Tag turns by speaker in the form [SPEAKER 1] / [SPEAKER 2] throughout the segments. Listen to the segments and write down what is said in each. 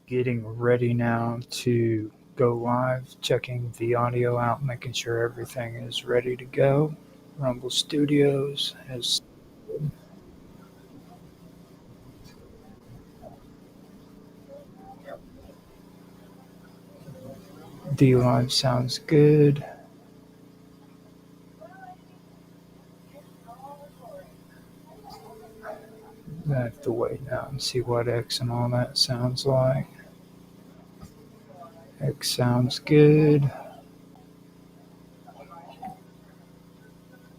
[SPEAKER 1] Getting ready now to go live, checking the audio out, making sure everything is ready to go. Rumble Studios has D Live sounds good. I have to wait now and see what X and all that sounds like. X sounds good.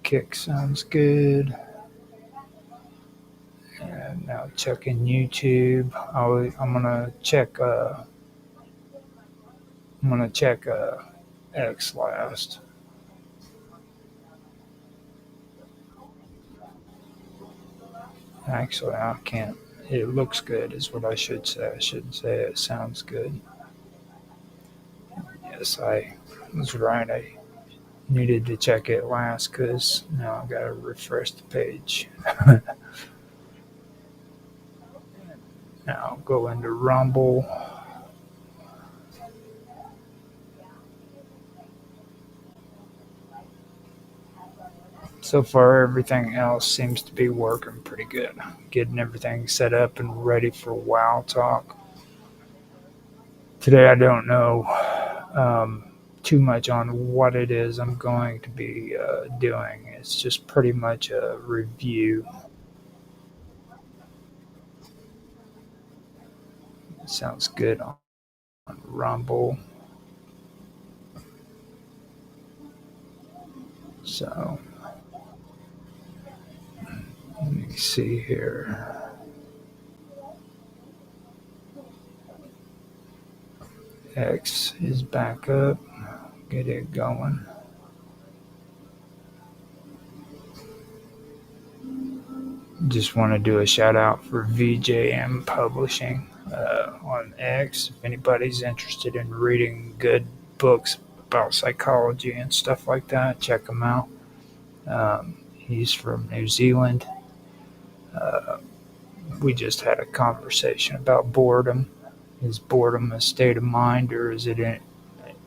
[SPEAKER 1] Kick sounds good. And now checking YouTube. I'm gonna check. X last. Actually, I can't. It looks good, is what I should say. I shouldn't say it sounds good. Yes, I was right. I needed to check it last because now I gotta refresh the page. Now go into Rumble. So far, everything else seems to be working pretty good. Getting everything set up and ready for WWOW Talk. Today, I don't know too much on what it is I'm going to be doing. It's just pretty much a review. It sounds good on Rumble. So, let me see here. X is back up. Get it going. Just want to do a shout out for VJM Publishing on X. If anybody's interested in reading good books about psychology and stuff like that, check him out. He's from New Zealand. We just had a conversation about boredom. Is boredom a state of mind, or is it an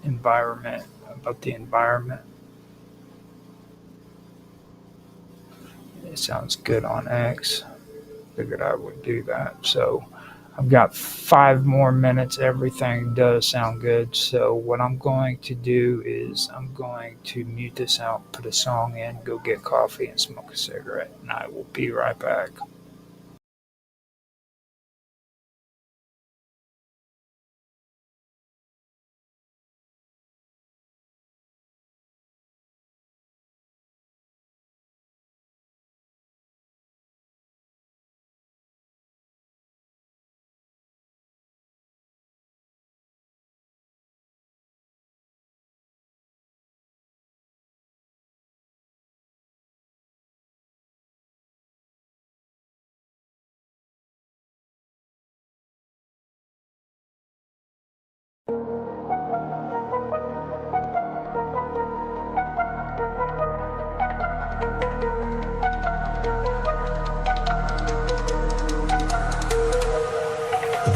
[SPEAKER 1] environment? About the environment. It sounds good on X. Figured I would do that. So I've got 5 more minutes. Everything does sound good. So what I'm going to do is I'm going to mute this out, put a song in, go get coffee and smoke a cigarette, and I will be right back.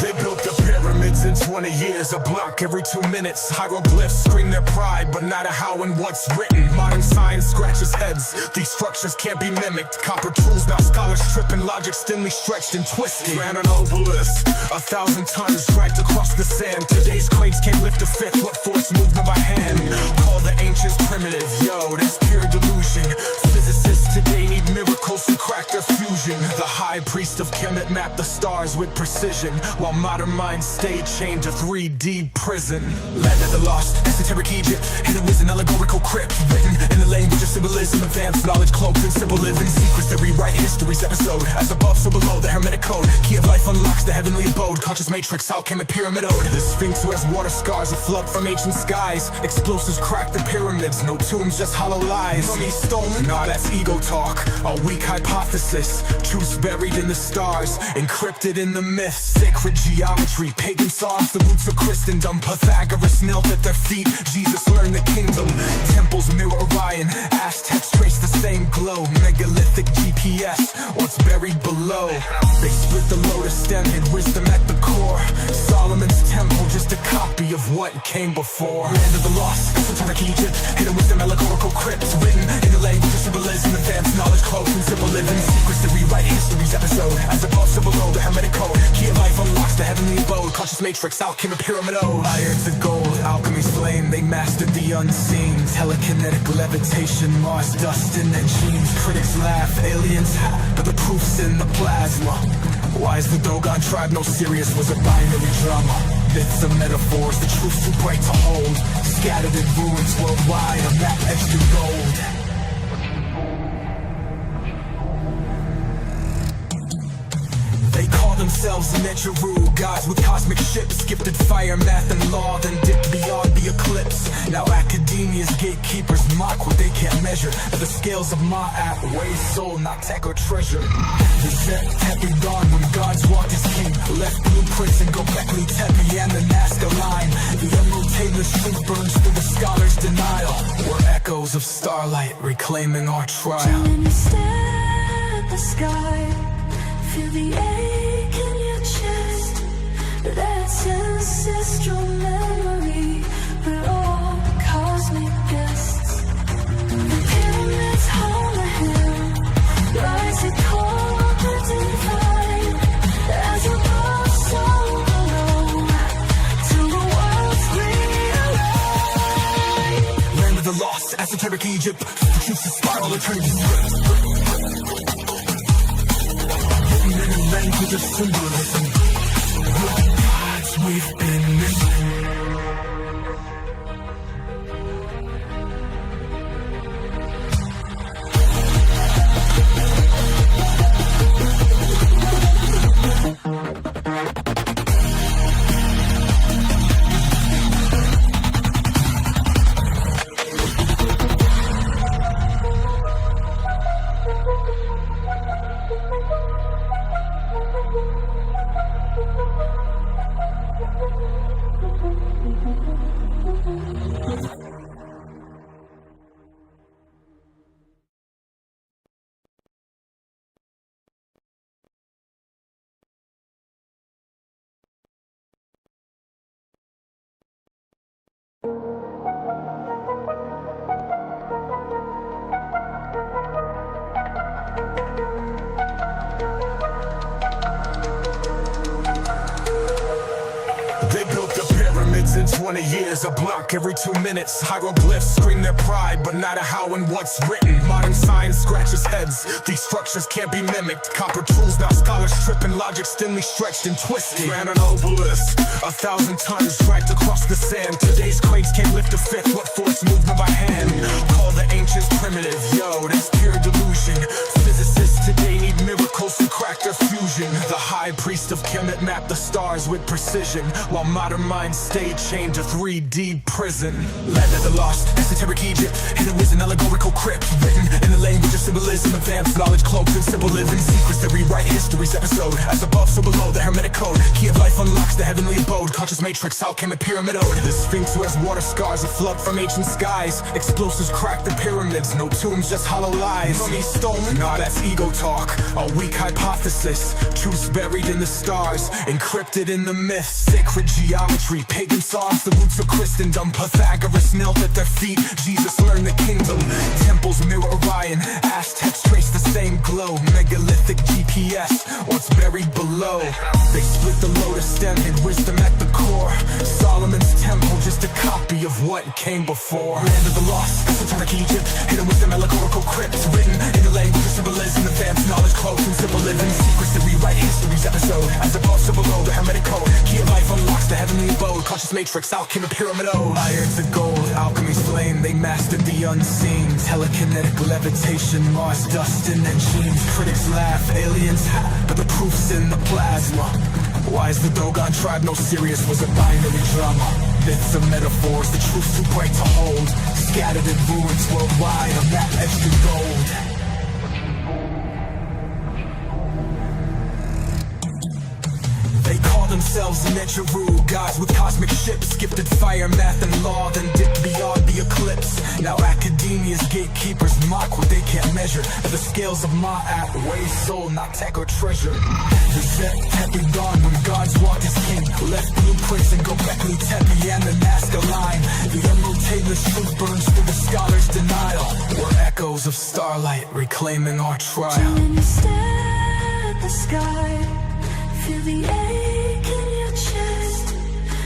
[SPEAKER 2] They built the pyramids in 20 years, a block every 2 minutes. Hieroglyphs scream their pride, but not a how and what's written. Modern science scratches heads, these structures can't be mimicked. Copper tools, now scholars tripping, logic thinly stretched and twisted. Ran an obelisk, 1,000 tons dragged across the sand. Today's crates can't lift a fifth, what force moved them by hand? Call the ancients primitive, yo, that's pure delusion. Physicists today need miracles to crack their fusion. The high priest of Kemet mapped the stars with precision, while modern minds stay chained to 3D prison. Land of the lost, esoteric Egypt, hidden with an allegorical crypt. Written in the language of symbolism, advanced knowledge cloaked in simple living secrets that rewrite history's episode. As above, so below, the hermetic code. Key of life unlocks the heavenly abode. Conscious matrix, how came a pyramid ode? The Sphinx wears water scars, a flood from ancient skies. Explosives crack the pyramids, no tombs, just hollow lies. Mummies stolen? Nah, that's ego talk. A weak hypothesis, truths buried in the stars, encrypted in the myths. Sacred geometry, pagan songs, the roots of Christendom. Pythagoras knelt at their feet, Jesus learned the kingdom. Temples mirror Orion, Aztecs trace the same glow. Megalithic GPS, what's buried below. They split the lotus stem, hid wisdom at the core. Solomon's copy of what came before. Land of the lost, esoteric Egypt, hidden wisdom, allegorical crypts, written in the language of symbolism, advanced knowledge, cloaked in simple living, secrets that rewrite history's episode. As above, so below, the hermetic code, key of life unlocks the heavenly abode, conscious matrix, alchemy, pyramid O. Irons of gold, alchemy's flame, they mastered the unseen, telekinetic levitation, Mars dust in their genes. Critics laugh, aliens but the proof's in the plasma. Why is the Dogon tribe no serious? Was a binary drama. Myths and metaphors, the truth's too bright to hold. Scattered in ruins worldwide, a map etched in gold. They call themselves Negeru, gods with cosmic ships, gifted fire, math, and law, then dipped beyond the eclipse. Now academia's gatekeepers mock what they can't measure. But the scales of Ma'at weigh soul, not tech or treasure. The Zet Tepe dawn when gods walked as king, left blueprints in Gobekli Tepe and the Nazca line. The emerald tameless truth burns through the scholar's denial. We're echoes of starlight reclaiming our trial.
[SPEAKER 3] When you stare at the sky, feel the ache in your chest. That's ancestral memory. We're all cosmic guests. The pyramids hold a hymn, rising cold and divine. As above, so below, till the world's realigned.
[SPEAKER 2] Land of the lost, esoteric Egypt, the truth's a spiral, eternity's script. In a language of symbolism, the gods we've been missing. They built the pyramids in 20 years, a block every 2 minutes. Hieroglyphs scream their pride, but not a how and what's written. Modern science scratches heads, these structures can't be mimicked. Copper tools, now scholars tripping, logic thinly stretched and twisted. Ran an obelisk, 1,000 tons dragged across the sand. Today's crates can't lift a fifth, what force moved them by hand? Call the ancients primitive, yo, that's pure delusion. Physicists today need miracles to crack their fusion. The high priest of Kemet mapped the stars with precision, while modern minds stay chained to 3D prison. Land of the lost, esoteric Egypt, hidden wisdom, allegorical crypt, written in the language of symbolism, advanced knowledge, cloaked in simple living, secrets that rewrite history's episode. As above, so below, the hermetic code, key of life unlocks the heavenly abode, conscious matrix, alchemy, pyramid ode. The Sphinx wears water scars, a flood from ancient skies. Explosives crack the pyramids, no tombs, just hollow lies. Mummies stolen? Nah, that's ego talk, a weak hypothesis. Truths buried in the stars, encrypted in the myths. Sacred geometry, pagan songs, the roots of Christendom. Pythagoras knelt at their feet, Jesus learned the kingdom. Temples mirror Orion, Aztecs trace the same glow. Megalithic GPS, what's buried below. They split the lotus stem, hid wisdom at the core. Solomon's temple, just a copy of what came before. Land of the lost, esoteric Egypt, hidden wisdom, allegorical crypts, written in the language of symbolism, advanced knowledge, cloaked in simple living, secrets that rewrite history's episode. As above, so below, the hermetic code, key of life unlocks the heavenly abode, conscious matrix, alchemy, pyramid O. Irons of gold, alchemy's flame, they mastered the unseen, telekinetic levitation, Mars dust in their genes. Critics laugh, aliens but the proof's in the plasma. Why is the Dogon tribe no serious? Was a binary drama. Myths and metaphors, the truth's too bright to hold. Scattered in ruins worldwide, a map etched in gold. They call themselves in Echeru. Gods with cosmic ships, gifted fire, math and law, then dipped beyond the eclipse. Now academia's gatekeepers mock what they can't measure. The scales of Ma'at weigh soul, not tech or treasure. The Zet Tepe dawn when gods walked as king, left blueprints and Gobekli Tepe and the Nazca line. The emerald tailor's truth burns through the scholar's denial. We're echoes of starlight reclaiming our trial.
[SPEAKER 3] So when you stare at the sky, feel the ache in your chest.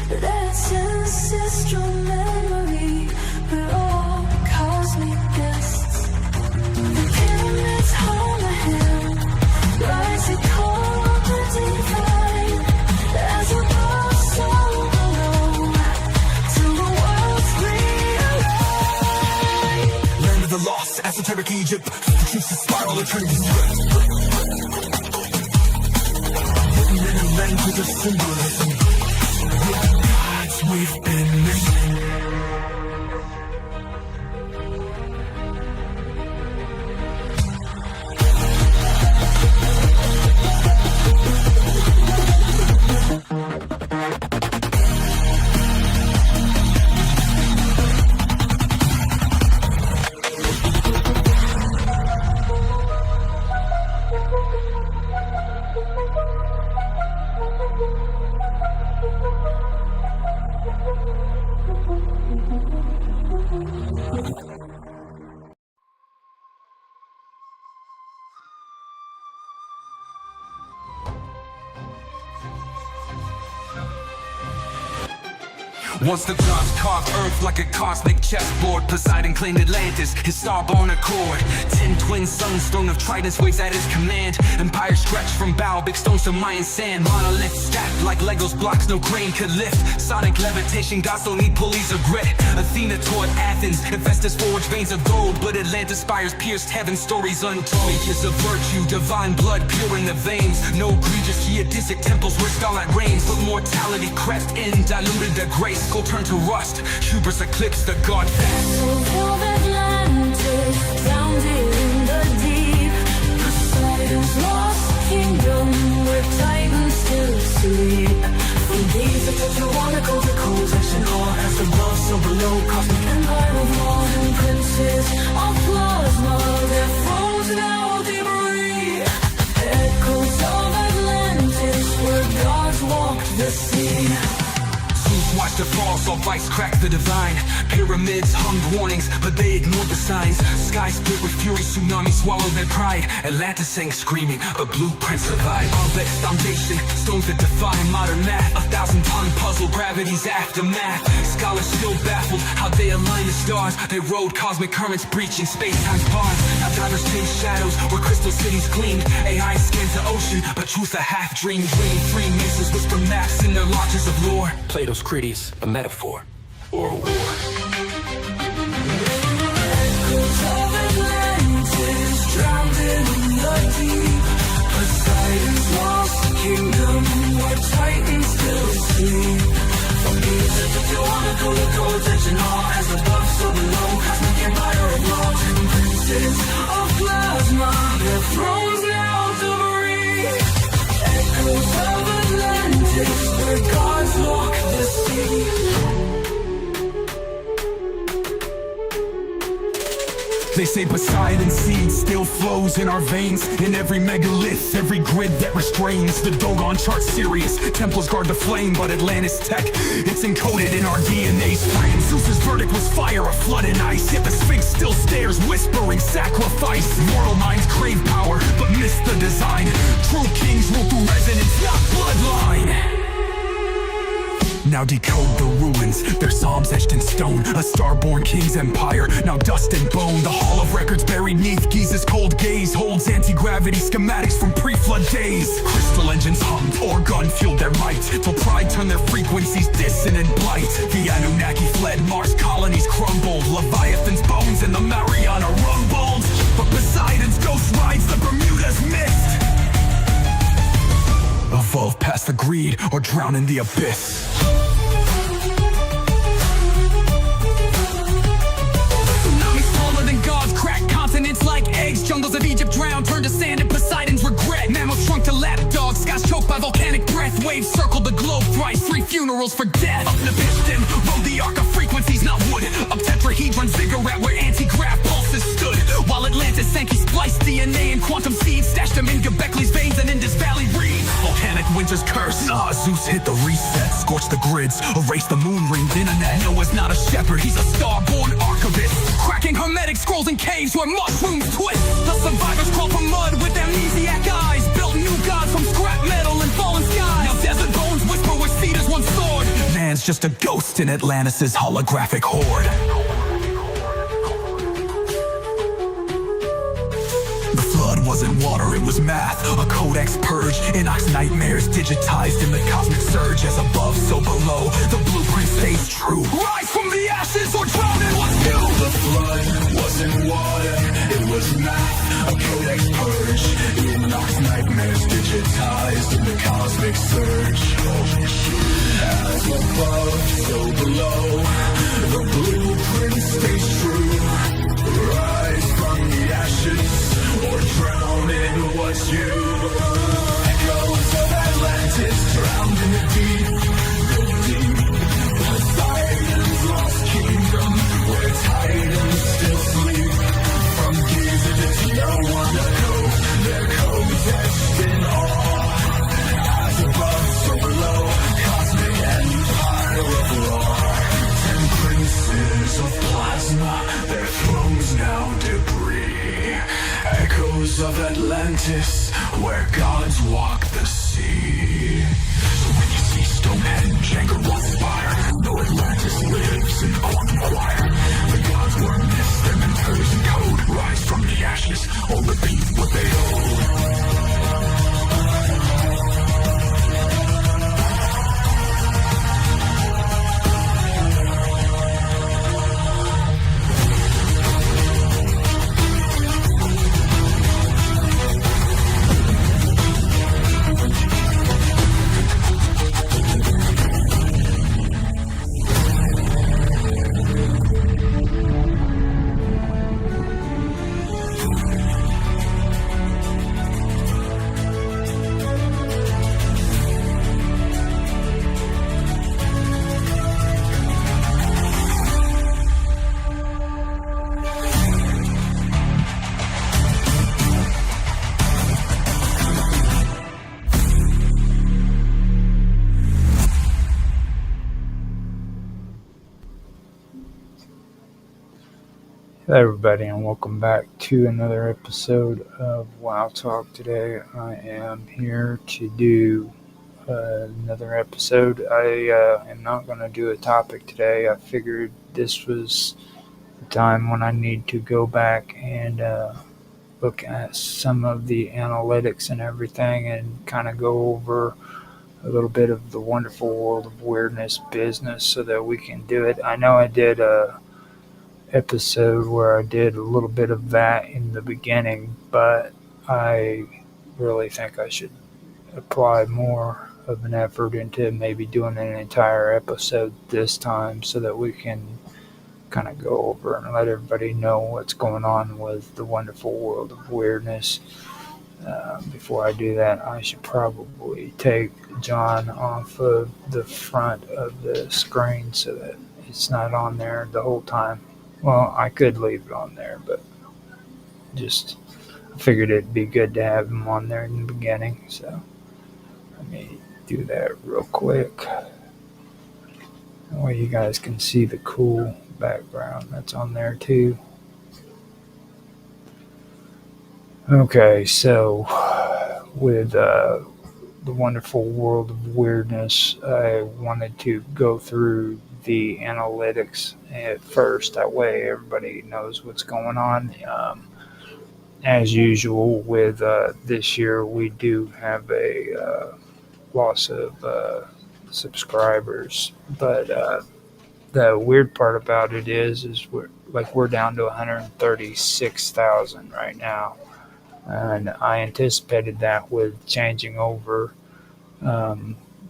[SPEAKER 3] That's ancestral memory. We're all cosmic guests. The pyramids hold a hand, rising cold and divine. As above, so below, till the world's realigned.
[SPEAKER 2] Land of the lost, esoteric Egypt, keeps the spiral eternity. Hidden language of symbolism. The gods we've been missing.
[SPEAKER 4] Once the gods carved earth like a cosmic chessboard, Poseidon claimed Atlantis, his starborn accord. 10 twin suns, throne of tridents waves at his command. Empire stretched from bow, big stones to Mayan sand. Monolith stacked like Legos blocks no crane could lift. Sonic levitation, gods don't need pulleys or grit. Athena taught Athens, Hephaestus forged veins of gold, but Atlantis spires pierced heaven, stories untold. Ages of virtue, divine blood pure in the veins. No egregious geodesic temples where starlight reigns, but mortality crept in, diluted the grace. Go turn to rust, hubris eclipsed the god fast.
[SPEAKER 3] So fill Atlantis, drowned in the deep. Poseidon's lost kingdom, where titans still sleep. From these tetragonical to coalition, all as above, so below. Cosmic empire of modern princes, of plasma, their thrones now debris. Echoes of Atlantis, where gods walked the sea.
[SPEAKER 4] Watch the fall, saw vice crack the divine. Pyramids hummed warnings, but they ignored the signs. Sky split with fury, tsunami swallowed their pride. Atlantis sang screaming, but blueprints survived. Complex foundation, stones that define modern math. 1,000-ton puzzle, gravity's aftermath. Scholars still baffled how they align the stars. They rode cosmic currents, breaching space-time's bars. Now divers chase shadows, where crystal cities gleamed. AI scans the ocean, but truth a half-dream. Dream Freemasons whisper maps in their lodges of lore. Plato's Critias, a metaphor or a war.
[SPEAKER 3] Echoes of Atlantis, drowned in the deep. Poseidon's lost kingdom, where titans still sleep. From Egypt to Tijuana, to coalition, all as above, so below. Cosmic empire of laws and princes of plasma, their thrones now debris. Echoes of Atlantis, where gods walk the sea.
[SPEAKER 2] They say Poseidon's seed still flows in our veins. In every megalith, every grid that restrains. The Dogon chart Sirius, temples guard the flame. But Atlantis tech, it's encoded in our DNA's frame. Zeus's verdict was fire, a flood and ice. Yet the Sphinx still stares, whispering sacrifice. Mortal minds crave power, but miss the design. True kings rule through resonance, not bloodline. Now decode the ruins, their psalms etched in stone. A star-born king's empire, now dust and bone. The hall of records buried neath Giza's cold gaze holds anti-gravity schematics from pre-flood days. Crystal engines hummed, organ fueled their might, till pride turned their frequencies dissonant blight. The Anunnaki fled, Mars colonies crumbled. Leviathan's bones and the Mariana rumbled. But Poseidon's ghost rides the Bermuda's mist. Evolve past the greed or drown in the abyss.
[SPEAKER 4] Tsunamis taller than gods, crack continents like eggs. Jungles of Egypt drowned, turned to sand in Poseidon's regret. Mammals shrunk to lap dogs, skies choked by My volcanic breath waves circled the globe thrice. 3 funerals for death. Up the piston, rode the arc of frequencies, not wood. Up tetrahedron ziggurat where anti-grav pulses stood. While Atlantis sank, he spliced DNA and quantum seeds. Stashed them in Göbekley's veins and Indus Valley reeds. Volcanic winter's curse. Zeus hit the reset. Scorched the grids, erased the moon rings. Internet. Noah's not a shepherd, he's a star-born archivist. Cracking hermetic scrolls in caves where mushrooms twist. The survivors crawl from mud with amnesiac eyes. Built new gods from scrap metal and fallen skies. Now desert bones whisper where cedars once soared. Man's just a ghost in Atlantis' holographic horde. The flood wasn't water, it was math. A codex purge, Enoch's nightmares digitized in the cosmic surge. As above, so below, the blueprint stays true. Rise from the ashes or drown in what's new.
[SPEAKER 2] The flood wasn't water, it was math. A codex purge, Enoch's nightmares digitized in the cosmic surge. As above, so below, the blueprint stays true. Rise from the ashes or drown in what's you. Echoes of Atlantis drowned in the deep, the deep. Poseidon's lost kingdom where titans still sleep. From Giza to Tijuana, their codes etched in awe. As above, so below, cosmic empire of law. 10 princes of plasma, their thrones now debris. Echoes of Atlantis, where gods walk the sea. So when you see Stonehenge, Angkor Wat's spire, know Atlantis lives in the quantum choir. The gods were myths, their mentors in code. Rise from the ashes, or repeat what they owe.
[SPEAKER 1] Hello everybody and welcome back to another episode of WWOW Talk. Today I am here to do another episode. I am not going to do a topic today. I figured this was the time when I need to go back and look at some of the analytics and everything and kind of go over a little bit of the wonderful world of weirdness business so that we can do it. I know I did a episode where I did a little bit of that in the beginning, but I really think I should apply more of an effort into maybe doing an entire episode this time so that we can kind of go over and let everybody know what's going on with the wonderful world of weirdness. Before I do that, I should probably take John off of the front of the screen so that it's not on there the whole time. Well, I could leave it on there, but just I figured it'd be good to have him on there in the beginning. So let me do that real quick. That way you guys can see the cool background that's on there too. Okay, so with the wonderful world of weirdness, I wanted to go through the analytics at first. That way everybody knows what's going on. As usual with this year, we do have a loss of subscribers, but the weird part about it is we're down to 136,000 right now, and I anticipated that with changing over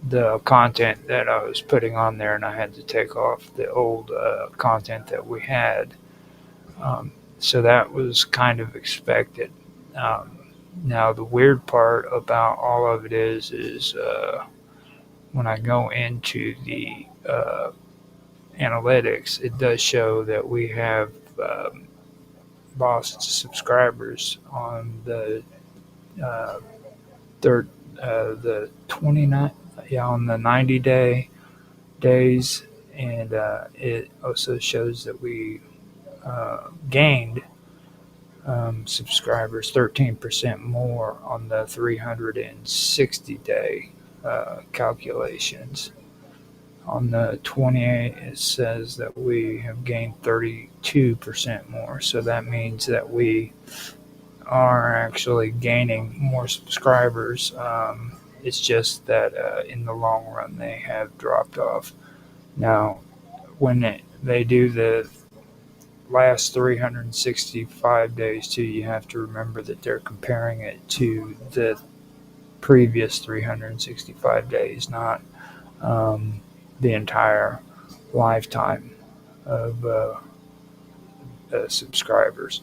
[SPEAKER 1] the content that I was putting on there, and I had to take off the old content that we had. So that was kind of expected. Now, the weird part about all of it is when I go into the analytics, it does show that we have lost subscribers on the uh, third, the 29, yeah, on the 90 days, and it also shows that we gained subscribers 13% more on the 360-day calculations. On the 28, it says that we have gained 32% more. So that means that we are actually gaining more subscribers. It's just that in the long run, they have dropped off. Now, when they do the last 365 days too, you have to remember that they're comparing it to the previous 365 days, not the entire lifetime of subscribers.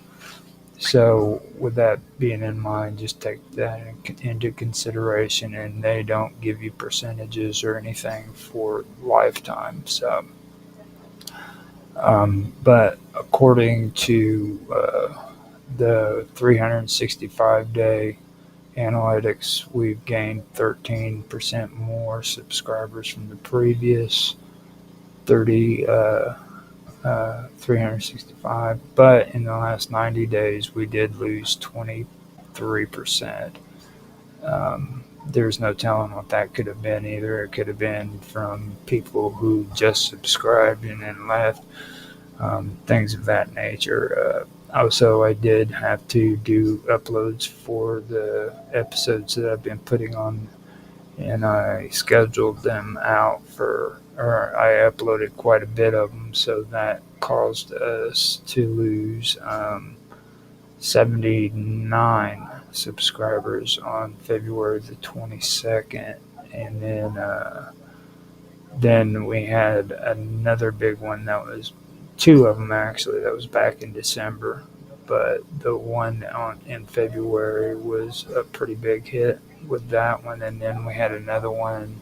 [SPEAKER 1] So, with that being in mind, just take that into consideration, and they don't give you percentages or anything for lifetime. So, but according to the 365-day analytics, we've gained 13% more subscribers from the previous 365, but in the last 90 days, we did lose 23%. There's no telling what that could have been either. It could have been from people who just subscribed and then left, things of that nature. Also, I did have to do uploads for the episodes that I've been putting on, and I scheduled them out or I uploaded quite a bit of them, so that caused us to lose 79 subscribers on February the 22nd, and then we had another big one that was two of them actually that was back in December, but the one in February was a pretty big hit with that one, and then we had another one.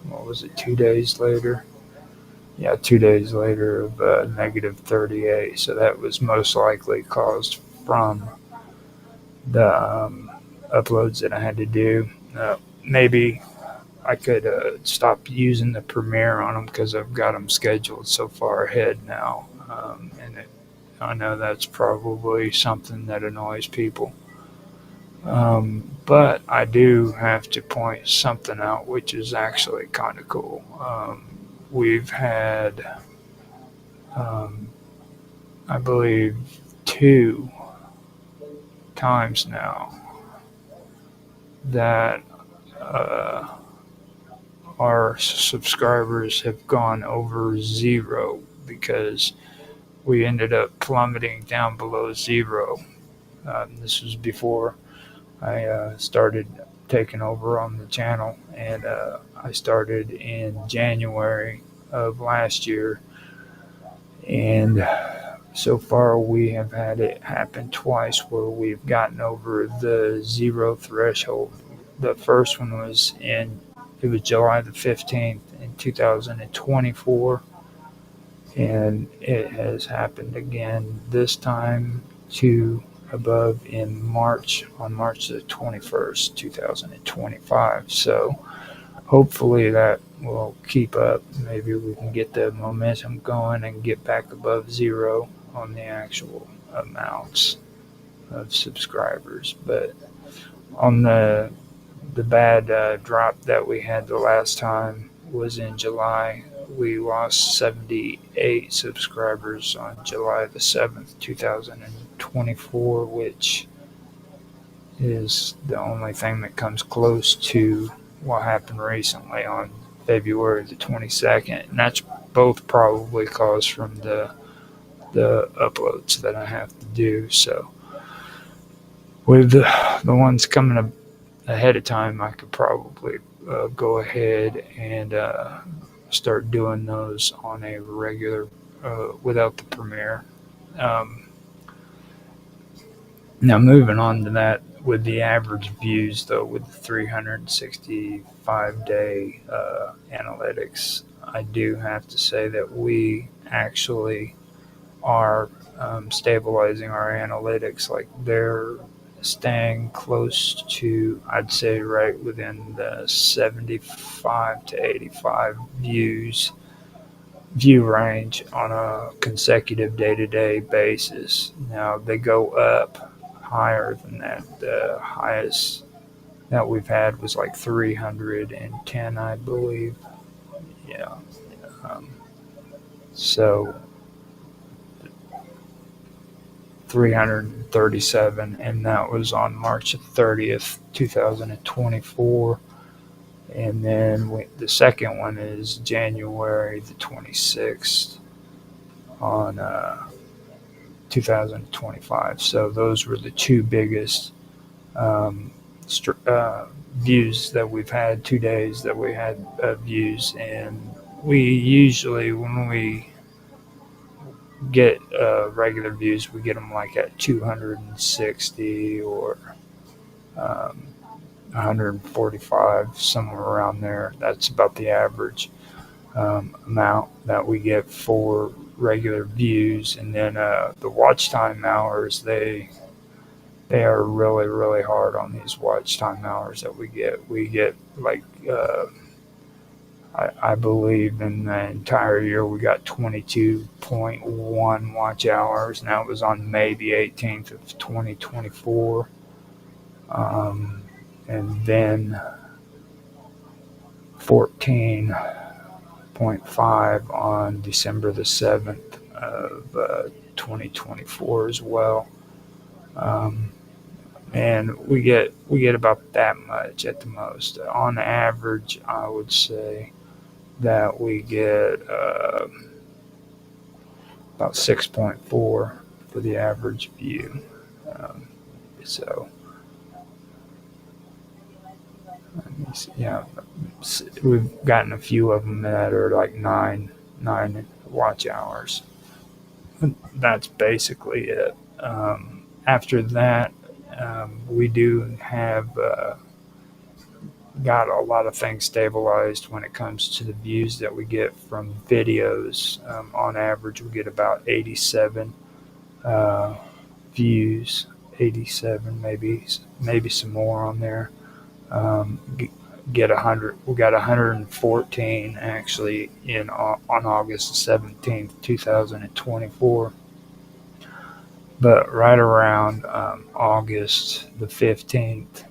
[SPEAKER 1] What was it? 2 days later. Yeah, 2 days later of negative 38. So that was most likely caused from the uploads that I had to do. Maybe I could stop using the Premiere on them because I've got them scheduled so far ahead now. I know that's probably something that annoys people. But I do have to point something out, which is actually kind of cool. We've had, I believe, 2 times now that our subscribers have gone over zero because we ended up plummeting down below zero. This was before I started taking over on the channel, and I started in January of last year, and so far we have had it happen twice where we've gotten over the zero threshold. The first one was it was July the 15th in 2024, and it has happened again this time to above on March the 21st, 2025. So hopefully that will keep up. Maybe we can get the momentum going and get back above zero on the actual amounts of subscribers. But on the bad drop that we had the last time was in July. We lost 78 subscribers on July the 7th, 2024, which is the only thing that comes close to what happened recently on February the 22nd. And that's both probably caused from the uploads that I have to do. So with the ones coming up ahead of time, I could probably go ahead and start doing those on a regular without the Premiere. Now, moving on to that, with the average views, though, with the 365-day analytics, I do have to say that we actually are stabilizing our analytics. Like, they're staying close to, I'd say, right within the 75 to 85 view range on a consecutive day-to-day basis. Now, they go up higher than that. The highest that we've had was like 310, I believe. Yeah. Um, so 337, and that was on March 30th, 2024. And then the second one is January the 26th on 2025. So those were the two biggest um, views that we've had, 2 days that we had views. And we usually, when we get regular views, we get them like at 260 or um, 145, somewhere around there. That's about the average amount that we get for regular views. And then the watch time hours, they are really, really hard on these watch time hours that we get. We get like I believe in the entire year we got 22.1 watch hours, and that was on May the 18th of 2024. And then 14.5 on December the 7th of 2024 as well. And we get about that much at the most. On average, I would say that we get about 6.4 for the average view. So, yeah, we've gotten a few of them that are like nine watch hours. That's basically it. After that, we do have got a lot of things stabilized when it comes to the views that we get from videos. On average, we get about 87 views, 87, maybe some more on there. Get 100. We got 114 actually on August 17th, 2024. But right around August the 15th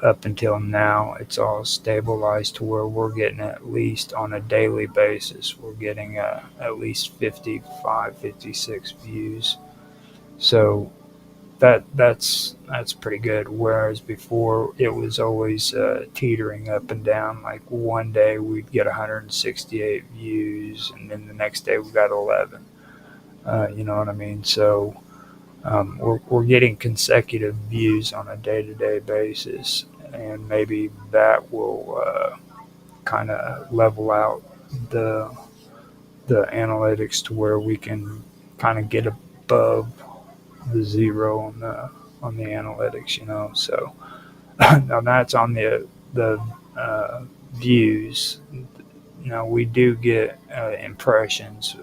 [SPEAKER 1] up until now, it's all stabilized to where we're getting, at least on a daily basis, we're getting at least 55, 56 views. So that's pretty good. Whereas before it was always teetering up and down. Like one day we'd get 168 views, and then the next day we got 11. You know what I mean? So we're getting consecutive views on a day-to-day basis, and maybe that will kind of level out the analytics to where we can kind of get above the zero on the analytics. So now that's on the views. Now we do get impressions.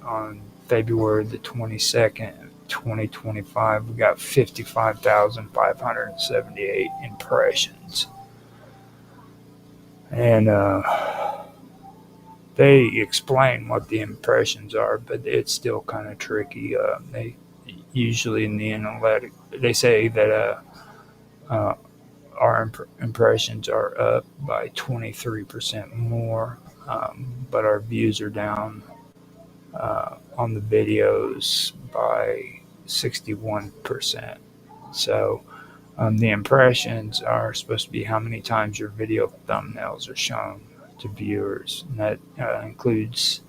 [SPEAKER 1] On February the 22nd, 2025, we got 55,578 impressions. And they explain what the impressions are, but it's still kind of tricky. They usually in the analytic, they say that our impressions are up by 23% more, but our views are down on the videos by 61%. So the impressions are supposed to be how many times your video thumbnails are shown to viewers, and that includes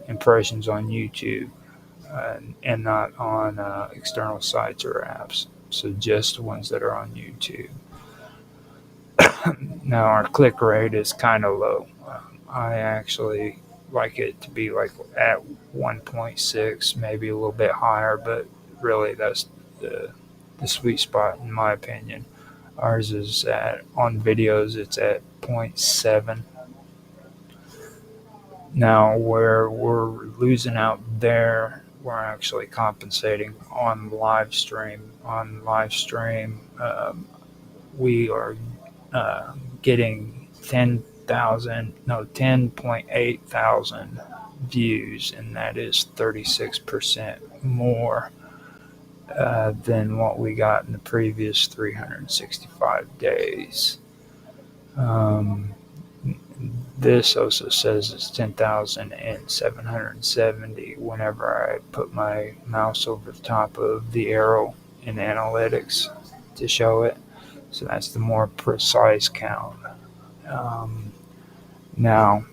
[SPEAKER 1] impressions on YouTube and not on external sites or apps. So just the ones that are on YouTube. Now our click rate is kind of low. I actually like it to be like at 1.6, maybe a little bit higher, but really the sweet spot, in my opinion. Ours is on videos, it's at 0.7. Now, where we're losing out there, we're actually compensating on live stream. On live stream, we are getting 10.8 thousand views, and that is 36% more than what we got in the previous 365 days. This also says it's 10,770 whenever I put my mouse over the top of the arrow in analytics to show it. So that's the more precise count. Now,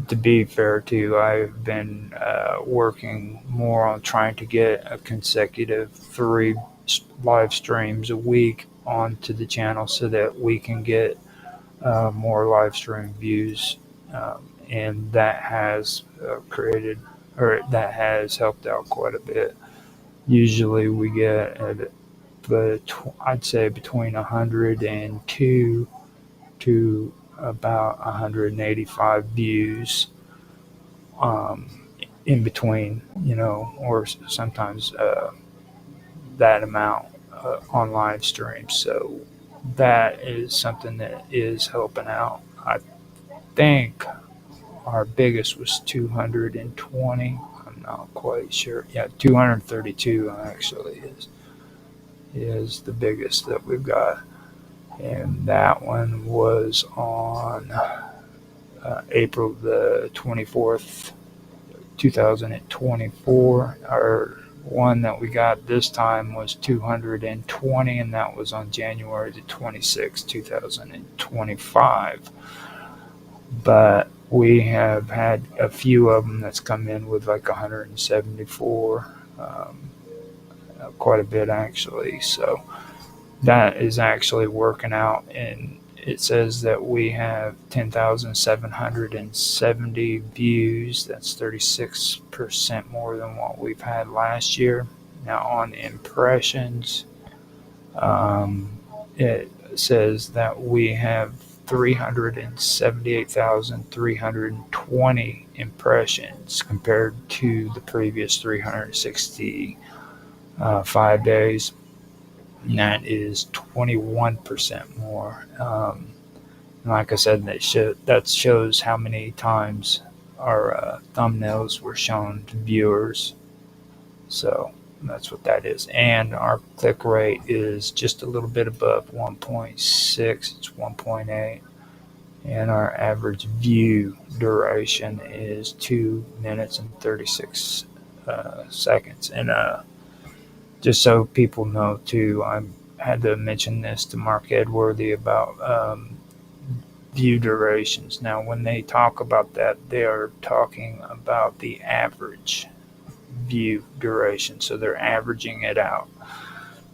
[SPEAKER 1] to be fair too, I've been working more on trying to get a consecutive 3 live streams a week onto the channel so that we can get more live stream views, and that has that has helped out quite a bit. Usually we get I'd say between 102 to about 185 views in between, or sometimes that amount on live streams. So that is something that is helping out. I think our biggest was 220. I'm not quite sure. Yeah, 232 actually is the biggest that we've got. And that one was on April the 24th, 2024. Our one that we got this time was 220, and that was on January the 26th, 2025. But we have had a few of them that's come in with like 174, quite a bit actually. So that is actually working out, and it says that we have 10,770 views. That's 36% more than what we've had last year. Now on impressions, it says that we have 378,320 impressions compared to the previous 365 days. And that is 21% more. And like I said, that shows how many times our thumbnails were shown to viewers. So that's what that is. And our click rate is just a little bit above 1.6. It's 1.8. And our average view duration is 2 minutes and 36 seconds. And just so people know too, I had to mention this to Mark Edworthy about view durations. Now, when they talk about that, they are talking about the average view duration. So they're averaging it out.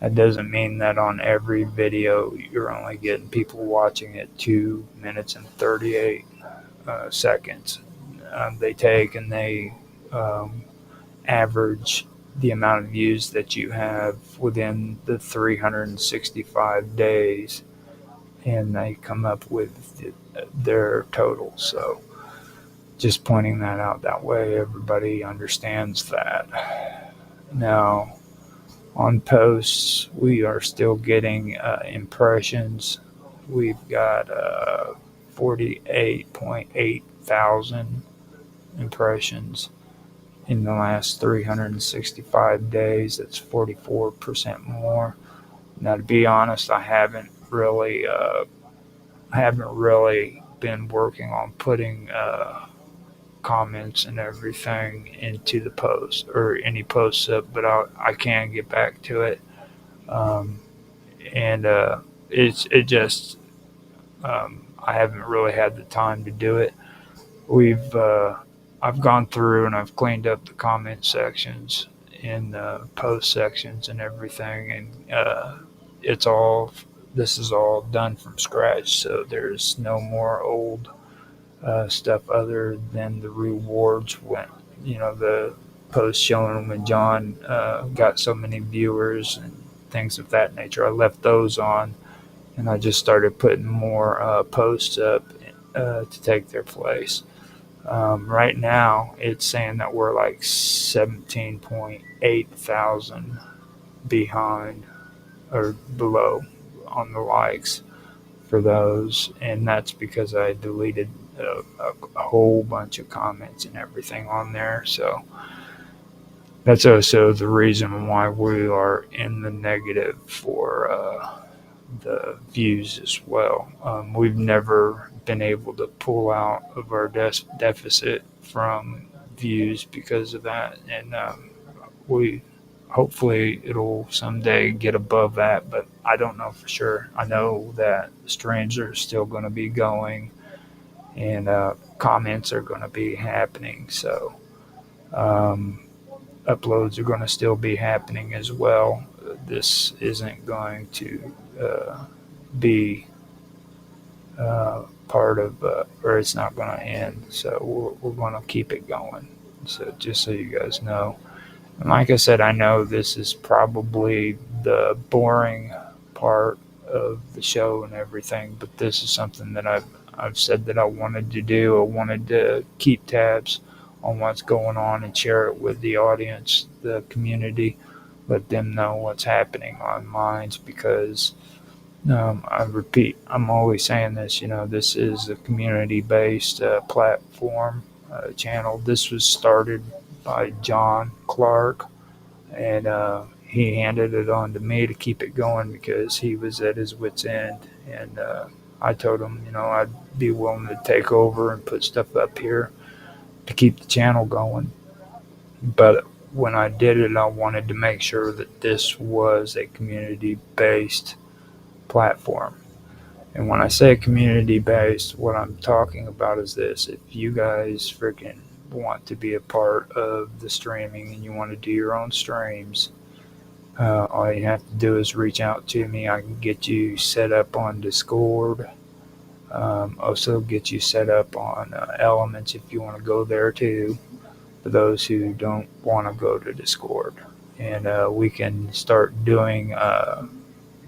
[SPEAKER 1] That doesn't mean that on every video you're only getting people watching it 2 minutes and 38 seconds. They take and they average the amount of views that you have within the 365 days, and they come up with their total. So just pointing that out, that way everybody understands that. Now on posts, we are still getting impressions. We've got 48.8 thousand impressions in the last 365 days. That's 44% more. Now, to be honest, I haven't really been working on putting comments and everything into the post or any posts up, but I can get back to it. I haven't really had the time to do it. I've gone through and I've cleaned up the comment sections in the post sections and everything, and this is all done from scratch. So there's no more old stuff other than the rewards when the post showing when John got so many viewers and things of that nature. I left those on, and I just started putting more posts up to take their place. Right now, it's saying that we're like 17.8 thousand behind or below on the likes for those, and that's because I deleted a whole bunch of comments and everything on there. So that's also the reason why we are in the negative for the views as well. We've never been able to pull out of our deficit from views because of that, and we hopefully it'll someday get above that, but I don't know for sure. I know that the streams are still going to be going, and comments are going to be happening, so uploads are going to still be happening as well. This isn't going to be part of, or it's not going to end. So we're going to keep it going. So just so you guys know. And like I said, I know this is probably the boring part of the show and everything, but this is something that I've said that I wanted to do. I wanted to keep tabs on what's going on and share it with the audience, the community, let them know what's happening on mines, because I repeat, I'm always saying this, this is a community-based platform channel. This was started by John Clark, and he handed it on to me to keep it going because he was at his wit's end, and I told him, I'd be willing to take over and put stuff up here to keep the channel going. But when I did it, I wanted to make sure that this was a community-based platform. And when I say community-based, what I'm talking about is this. If you guys freaking want to be a part of the streaming and you want to do your own streams, all you have to do is reach out to me. I can get you set up on Discord. Also get you set up on Elements if you want to go there too, for those who don't want to go to Discord. And we can start doing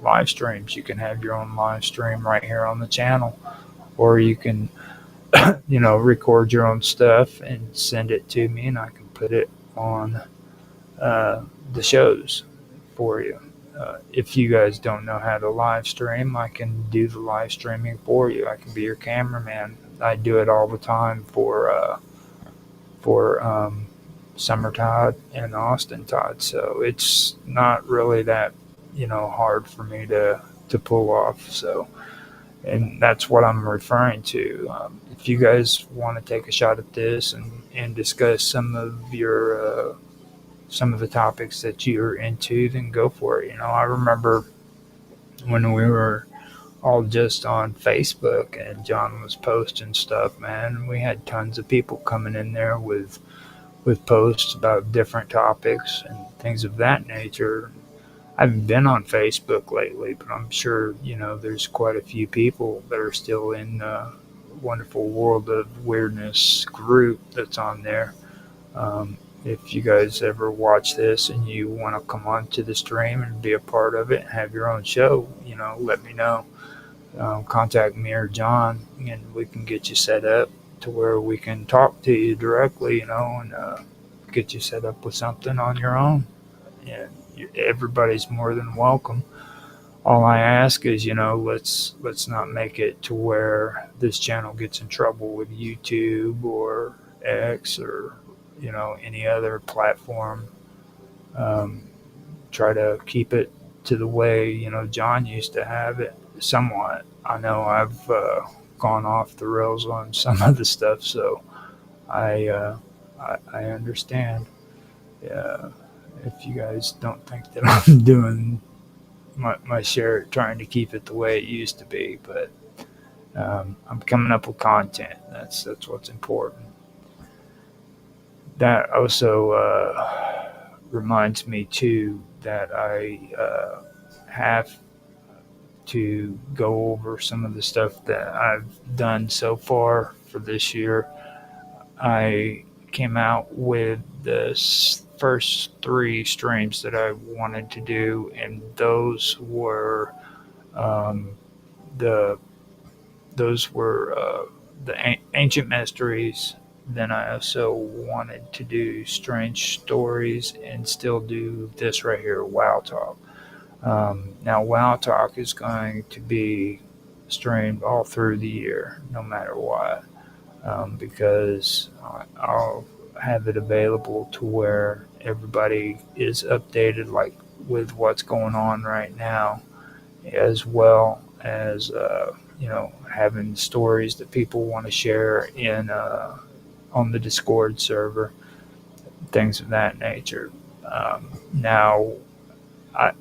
[SPEAKER 1] live streams. You can have your own live stream right here on the channel, or you can record your own stuff and send it to me, and I can put it on the shows for you. If you guys don't know how to live stream, I can do the live streaming for you. I can be your cameraman. I do it all the time for Summer Todd and Austin Todd. So it's not really that hard for me to pull off. So, and that's what I'm referring to. If you guys want to take a shot at this and discuss some of your some of the topics that you're into, then go for it. I remember when we were all just on Facebook and John was posting stuff, man, we had tons of people coming in there with posts about different topics and things of that nature. I haven't been on Facebook lately, but I'm sure, there's quite a few people that are still in the wonderful world of weirdness group that's on there. If you guys ever watch this and you want to come on to the stream and be a part of it and have your own show, let me know. Contact me or John, and we can get you set up to where we can talk to you directly, and get you set up with something on your own. And everybody's more than welcome. All I ask is, let's not make it to where this channel gets in trouble with YouTube or X or any other platform. Try to keep it to the way John used to have it somewhat. I know I've gone off the rails on some of the stuff, so I understand. If you guys don't think that I'm doing my share, trying to keep it the way it used to be, but I'm coming up with content. That's what's important. That also reminds me too that I have to go over some of the stuff that I've done so far for this year. I came out with the first 3 streams that I wanted to do, and um, the those were the ancient mysteries. Then I also wanted to do strange stories and still do this right here, WoW Talk. Now, WoW Talk is going to be streamed all through the year, no matter what, because I'll have it available to where everybody is updated, like with what's going on right now, as well as having stories that people want to share in on the Discord server, things of that nature. Now, I,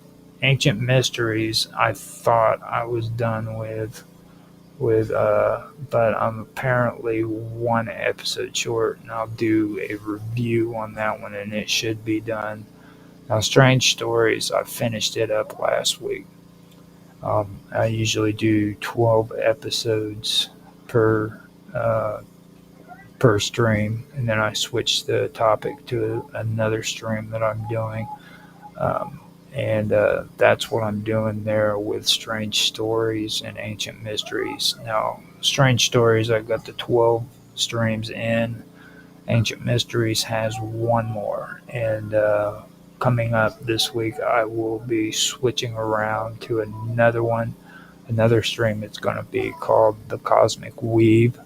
[SPEAKER 1] ancient mysteries, I thought I was done with but I'm apparently 1 episode short, and I'll do a review on that one, and it should be done. Now, strange stories, I finished it up last week. I usually do 12 episodes per uh, per stream, and then I switch the topic to another stream that I'm doing. Um, and that's what I'm doing there with Strange Stories and Ancient Mysteries. Now, Strange Stories, I've got the 12 streams in. Ancient Mysteries has one more. And coming up this week, I will be switching around to another one, another stream. It's going to be called The Cosmic Weave.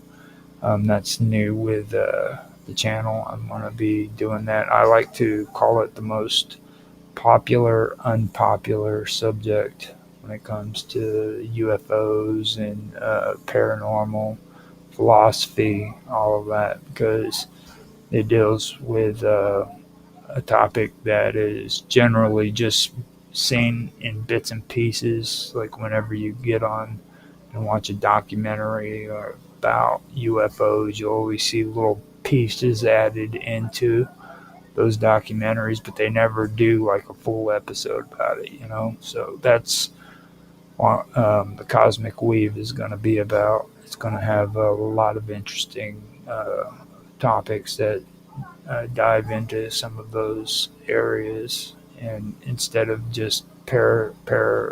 [SPEAKER 1] That's new with the channel. I'm going to be doing that. I like to call it the most popular, unpopular subject when it comes to UFOs and paranormal philosophy, all of that, because it deals with a topic that is generally just seen in bits and pieces. Like whenever you get on and watch a documentary or about UFOs, you always see little pieces added into those documentaries, but they never do like a full episode about it. So that's what the Cosmic Weave is going to be about. It's going to have a lot of interesting topics that dive into some of those areas, and instead of just paranormal,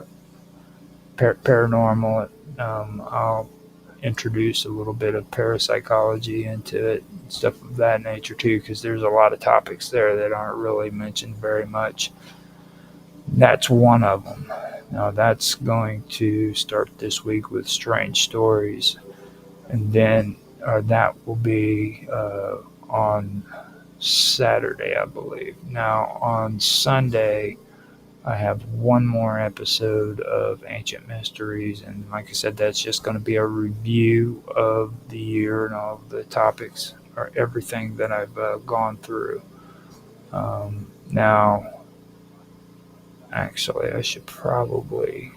[SPEAKER 1] I'll introduce a little bit of parapsychology into it, stuff of that nature too, because there's a lot of topics there that aren't really mentioned very much. That's one of them. Now, that's going to start this week with Strange Stories, and then that will be on Saturday, I believe. Now, on Sunday, I have one more episode of Ancient Mysteries, and like I said, that's just going to be a review of the year and all of the topics, or everything that I've gone through. Now, actually, I should probably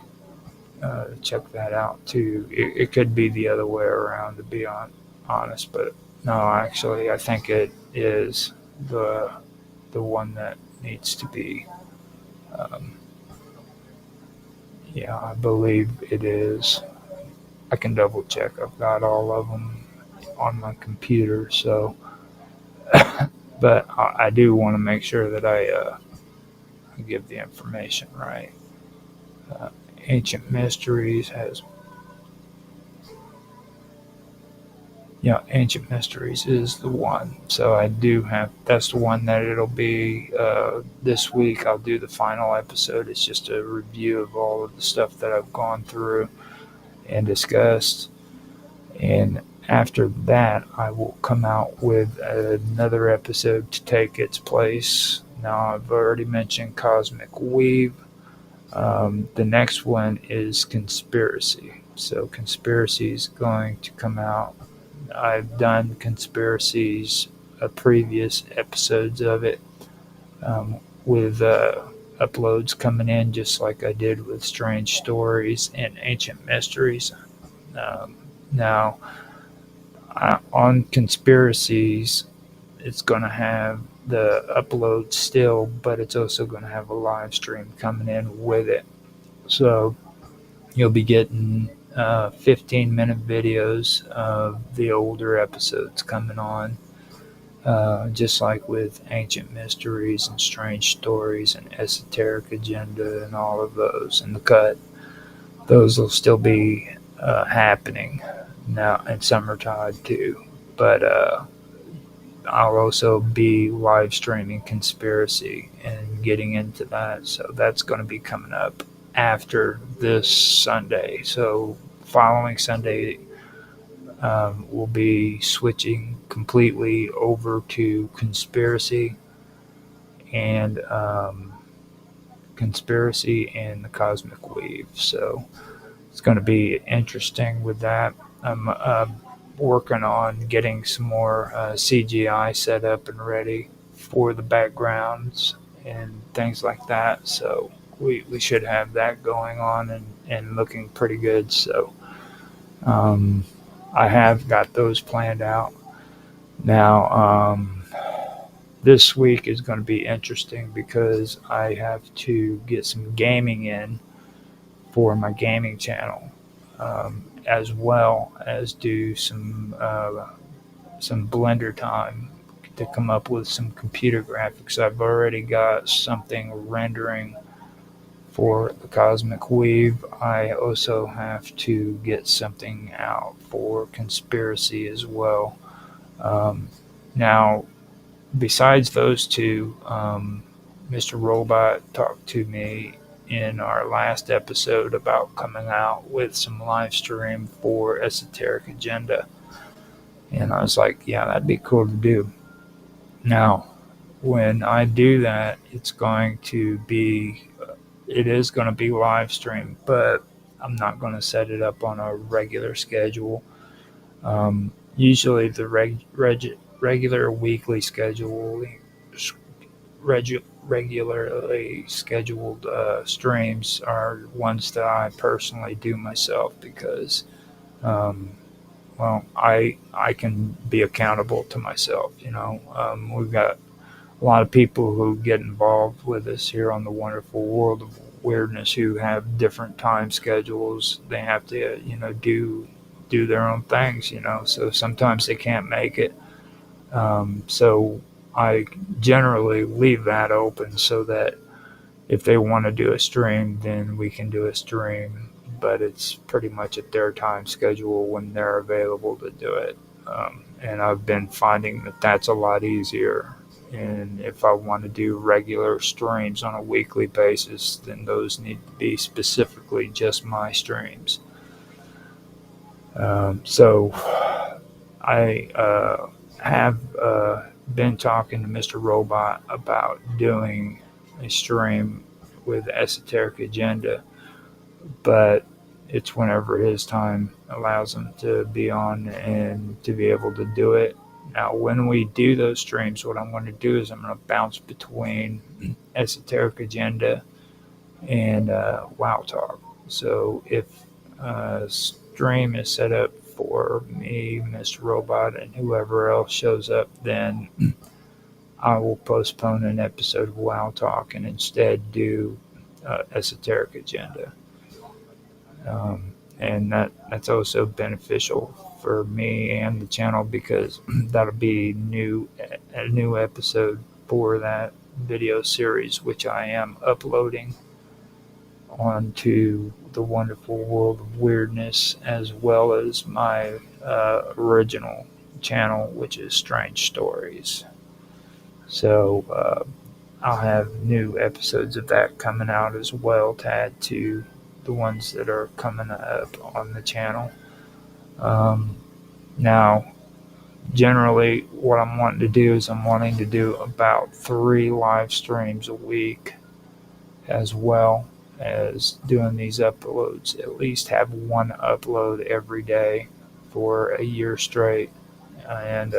[SPEAKER 1] check that out too. It could be the other way around, to be honest, but no, actually, I think it is the one that needs to be. Yeah, I believe it is. I can double check. I've got all of them on my computer, so. But I do want to make sure that I give the information right. Ancient Mysteries has. Yeah, Ancient Mysteries is the one. So I do have, that's the one that it'll be this week. I'll do the final episode. It's just a review of all of the stuff that I've gone through and discussed. And after that, I will come out with another episode to take its place. Now, I've already mentioned Cosmic Weave. The next one is Conspiracy. So Conspiracy is going to come out. I've done Conspiracies, previous episodes of it, with uploads coming in just like I did with Strange Stories and Ancient Mysteries. Now, on Conspiracies, it's going to have the upload still, but it's also going to have a live stream coming in with it. So you'll be getting 15-minute videos of the older episodes coming on, just like with ancient mysteries and strange stories and esoteric agenda and all of those in the cut. Those will still be happening now in summertime too. But I'll also be live streaming conspiracy and getting into that. So that's going to be coming up after this Sunday. So following Sunday, we'll be switching completely over to conspiracy and the cosmic weave. So it's going to be interesting with that. I'm working on getting some more CGI set up and ready for the backgrounds and things like that. So we should have that going on and looking pretty good. So I have got those planned out. Now, this week is going to be interesting because I have to get some gaming in for my gaming channel, as well as do some Blender time to come up with some computer graphics. I've already got something rendering for the Cosmic Weave. I also have to get something out for Conspiracy as well. Now, besides those two, Mr. Robot talked to me in our last episode about coming out with some live stream for Esoteric Agenda. And I was like, yeah, that'd be cool to do. Now, when I do that, it is going to be live streamed, but I'm not going to set it up on a regular schedule. Usually the regular weekly schedule, regularly scheduled streams are ones that I personally do myself because, I can be accountable to myself. We've got a lot of people who get involved with us here on the wonderful world of weirdness who have different time schedules. They have to, do their own things, so sometimes they can't make it. So I generally leave that open so that if they want to do a stream, then we can do a stream, but it's pretty much at their time schedule when they're available to do it. And I've been finding that that's a lot easier. And if I want to do regular streams on a weekly basis, then those need to be specifically just my streams. So I have been talking to Mr. Robot about doing a stream with Esoteric Agenda, but it's whenever his time allows him to be on and to be able to do it. Now, when we do those streams, what I'm going to do is I'm going to bounce between Esoteric Agenda and WWOW Talk. So if a stream is set up for me, Mr. Robot, and whoever else shows up, then I will postpone an episode of WWOW Talk and instead do Esoteric Agenda. And that's also beneficial for me and the channel because that'll be a new episode for that video series, which I am uploading onto the wonderful world of weirdness, as well as my original channel, which is Strange Stories. So I'll have new episodes of that coming out as well to add to the ones that are coming up on the channel. Now, generally, what I'm wanting to do is I'm wanting to do about 3 live streams a week, as well as doing these uploads. At least have one upload every day for a year straight. And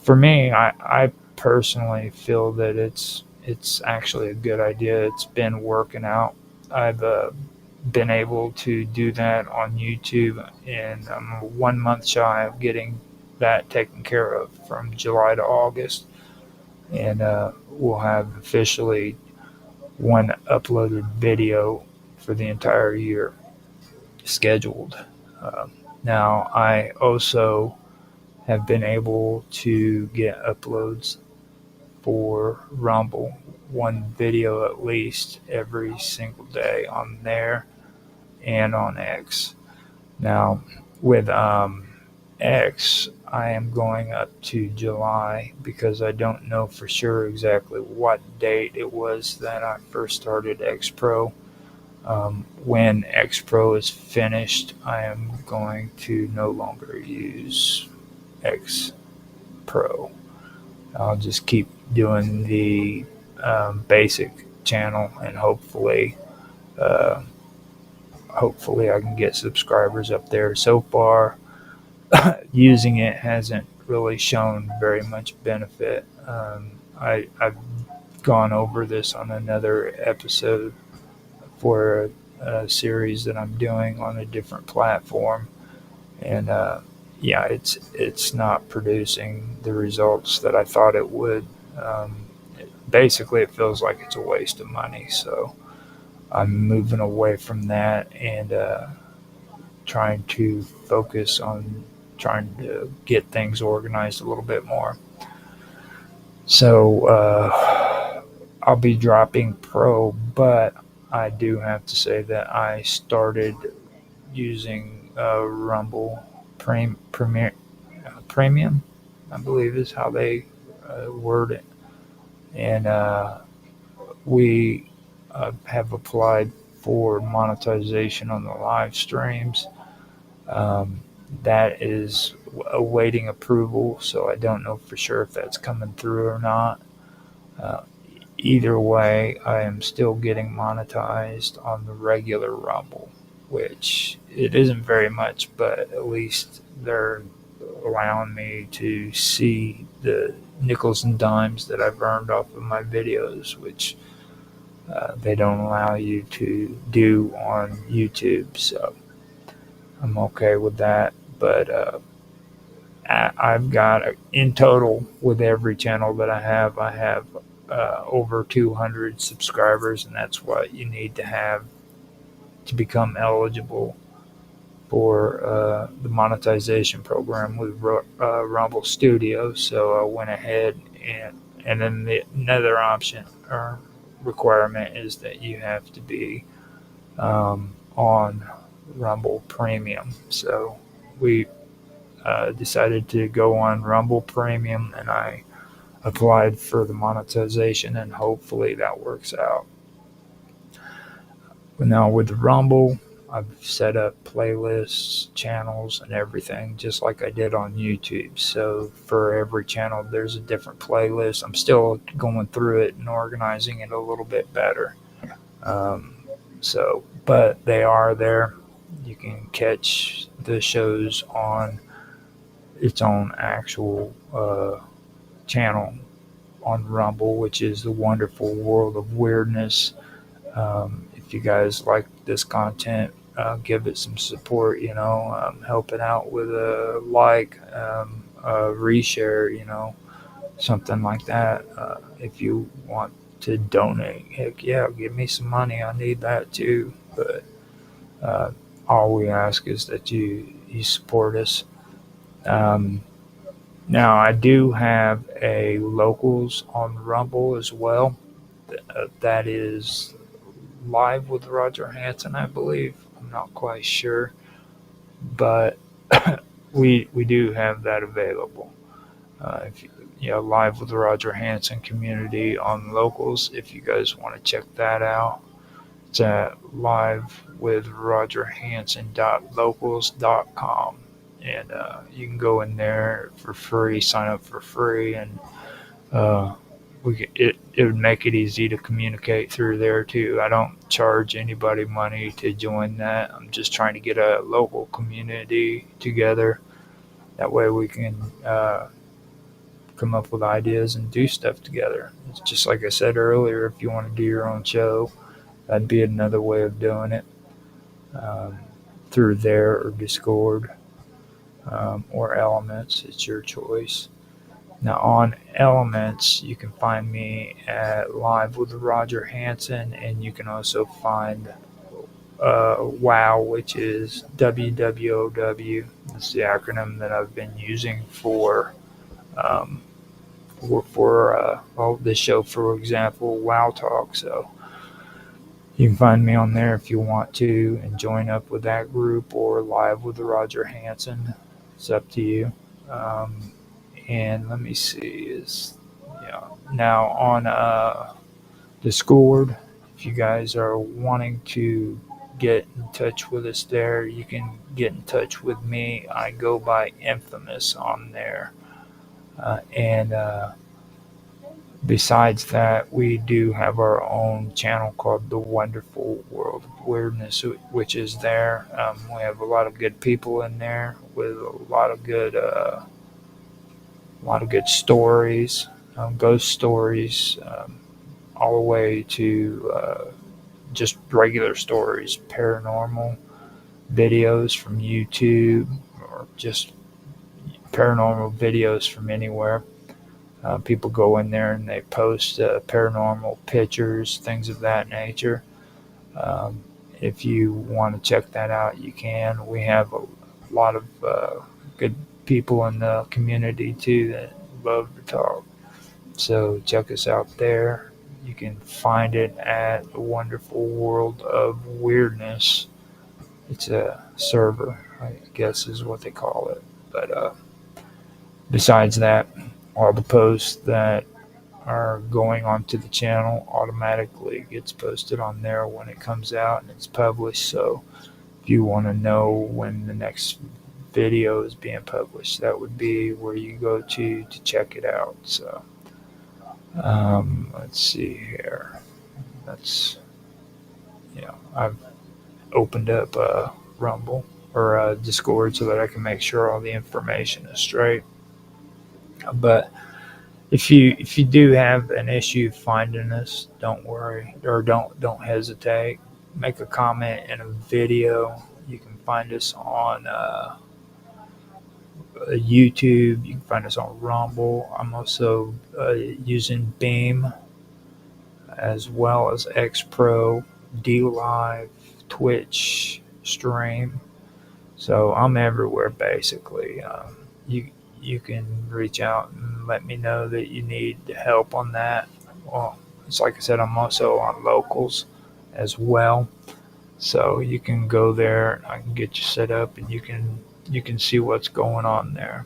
[SPEAKER 1] for me, I personally feel that it's actually a good idea. It's been working out. I've been able to do that on YouTube, and I'm 1 month shy of getting that taken care of from July to August. And we'll have officially one uploaded video for the entire year scheduled. Now, I also have been able to get uploads for Rumble, one video at least every single day on there and on X. Now, with X, I am going up to July because I don't know for sure exactly what date it was that I first started X Pro. When X Pro is finished, I am going to no longer use X Pro. I'll just keep doing the basic channel, and uh, hopefully I can get subscribers up there. So far, using it hasn't really shown very much benefit. I've gone over this on another episode for a series that I'm doing on a different platform, and yeah, it's not producing the results that I thought it would. Basically, it feels like it's a waste of money. So I'm moving away from that and trying to focus on trying to get things organized a little bit more. So I'll be dropping Pro, but I do have to say that I started using Rumble Premium, I believe is how they word it. And we have applied for monetization on the live streams. That is awaiting approval, so I don't know for sure if that's coming through or not. Uh, Either way, I am still getting monetized on the regular Rumble, which it isn't very much, but at least they're allowing me to see the nickels and dimes that I've earned off of my videos, which they don't allow you to do on YouTube. So I'm okay with that. But I've got, in total, with every channel that I have over 200 subscribers, and that's what you need to have to become eligible for the monetization program with Rumble Studio. So I went ahead and then another option or requirement is that you have to be on Rumble Premium. So we decided to go on Rumble Premium, and I applied for the monetization, and hopefully that works out. But now with Rumble, I've set up playlists, channels, and everything just like I did on YouTube. So for every channel, there's a different playlist. I'm still going through it and organizing it a little bit better. But they are there. You can catch the shows on its own actual channel on Rumble, which is the wonderful world of weirdness. If you guys like this content, give it some support, help it out with a like, a reshare, something like that. If you want to donate, heck yeah, give me some money. I need that too. But all we ask is that you support us. Now, I do have a locals on Rumble as well. That is Live with Roger Hanson, I believe. I'm not quite sure, but we do have that available. If Live with Roger Hanson community on locals. If you guys want to check that out, it's at livewithrogerhanson.locals.com. And you can go in there for free, sign up for free, and it would make it easy to communicate through there too. I don't charge anybody money to join that. I'm just trying to get a local community together. That way we can come up with ideas and do stuff together. It's just like I said earlier, if you want to do your own show, that'd be another way of doing it, through there or Discord. Or Elements, it's your choice. Now on Elements, you can find me at Live with Roger Hanson, and you can also find WOW, which is WWOW. That's the acronym that I've been using um, for this show, for example, WOW Talk. So you can find me on there if you want to and join up with that group or live with Roger Hanson. It's up to you. Um, and let me see, now on Discord. If you guys are wanting to get in touch with us there, you can get in touch with me. I go by Infamous on there. And Besides that, we do have our own channel called The Wonderful World of Weirdness, which is there. We have a lot of good people in there with a lot of good stories, ghost stories, all the way to just regular stories, paranormal videos from YouTube, or just paranormal videos from anywhere. People go in there and they post paranormal pictures, things of that nature. Um, if you want to check that out, you can. We have a lot of good people in the community too that love to talk. So check us out there. You can find it at the Wonderful World of Weirdness. It's a server, I guess is what they call it. But besides that, all the posts that are going onto the channel automatically gets posted on there when it comes out and it's published. So if you want to know when the next video is being published, that would be where you go to check it out. So let's see here. That's I've opened up Rumble or Discord so that I can make sure all the information is straight. But if you do have an issue finding us, don't worry, or don't hesitate. Make a comment in a video. You can find us on YouTube. You can find us on Rumble. I'm also using Beam as well as X Pro, D Live, Twitch stream. So I'm everywhere basically. You can reach out and let me know that you need help on that. Well, it's like I said, I'm also on Locals as well. So you can go there and I can get you set up and you can see what's going on there.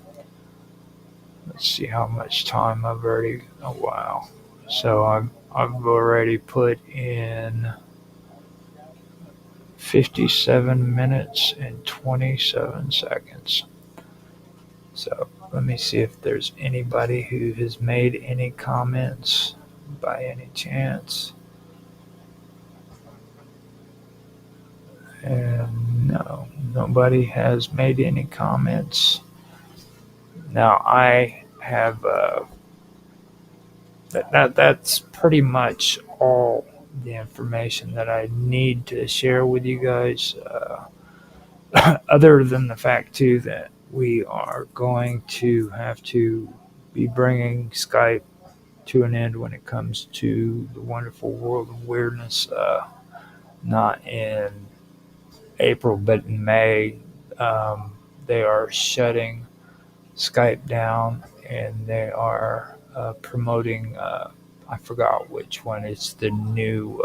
[SPEAKER 1] Let's see how much time I've already. Oh wow! So I've already put in 57 minutes and 27 seconds. So let me see if there's anybody who has made any comments by any chance. And no, nobody has made any comments. Now I have that's pretty much all the information that I need to share with you guys. Other than the fact too that we are going to have to be bringing Skype to an end when it comes to the Wonderful World of Weirdness. Not in April, but in May. They are shutting Skype down, and they are promoting. I forgot which one. It's the new.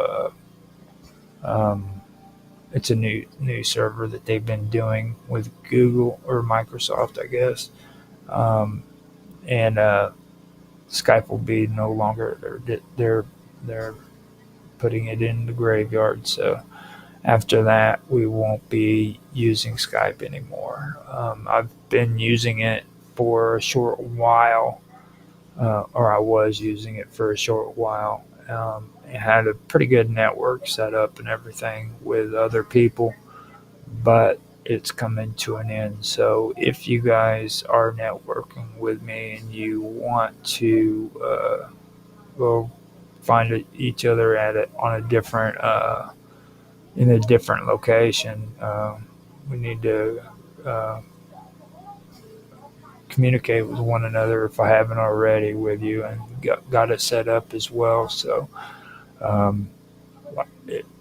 [SPEAKER 1] It's a new server that they've been doing with Google or Microsoft, I guess. And Skype will be no longer. They're putting it in the graveyard. So after that, we won't be using Skype anymore. I've been using it for a short while, or I was using it for a short while. It had a pretty good network set up and everything with other people, but it's coming to an end. So if you guys are networking with me and you want to go find each other on a different in a different location, we need to communicate with one another if I haven't already with you, and got it set up as well. So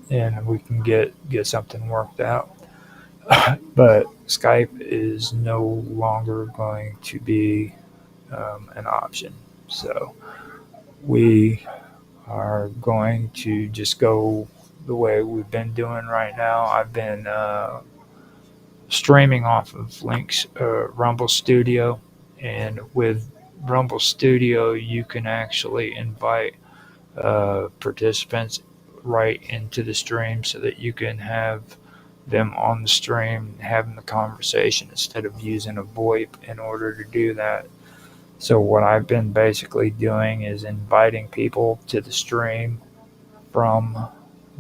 [SPEAKER 1] and we can get something worked out. But Skype is no longer going to be an option. So we are going to just go the way we've been doing right now. I've been streaming off of Link's Rumble Studio, and with Rumble Studio, you can actually invite participants right into the stream so that you can have them on the stream having the conversation instead of using a VoIP in order to do that. So what I've been basically doing is inviting people to the stream from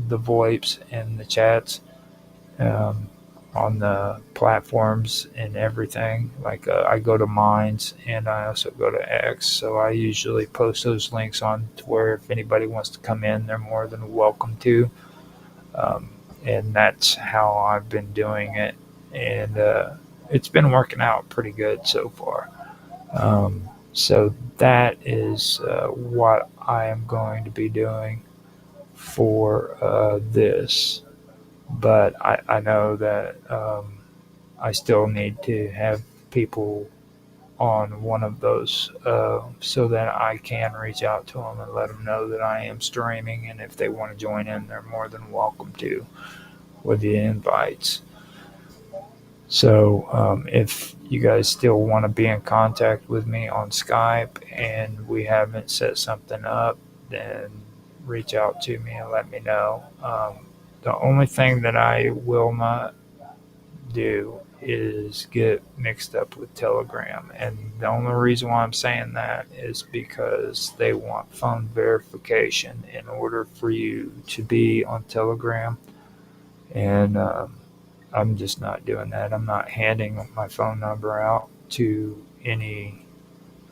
[SPEAKER 1] the VoIPs and the chats um, on the platforms and everything. Like I go to Minds and I also go to X. So I usually post those links on to where if anybody wants to come in, they're more than welcome to. Um, and that's how I've been doing it. And it's been working out pretty good so far. So that is what I am going to be doing for this. But I know that I still need to have people on one of those so that I can reach out to them and let them know that I am streaming. And if they want to join in, they're more than welcome to with the invites. So if you guys still want to be in contact with me on Skype and we haven't set something up, then reach out to me and let me know. The only thing that I will not do is get mixed up with Telegram. And the only reason why I'm saying that is because they want phone verification in order for you to be on Telegram. And I'm just not doing that. I'm not handing my phone number out to any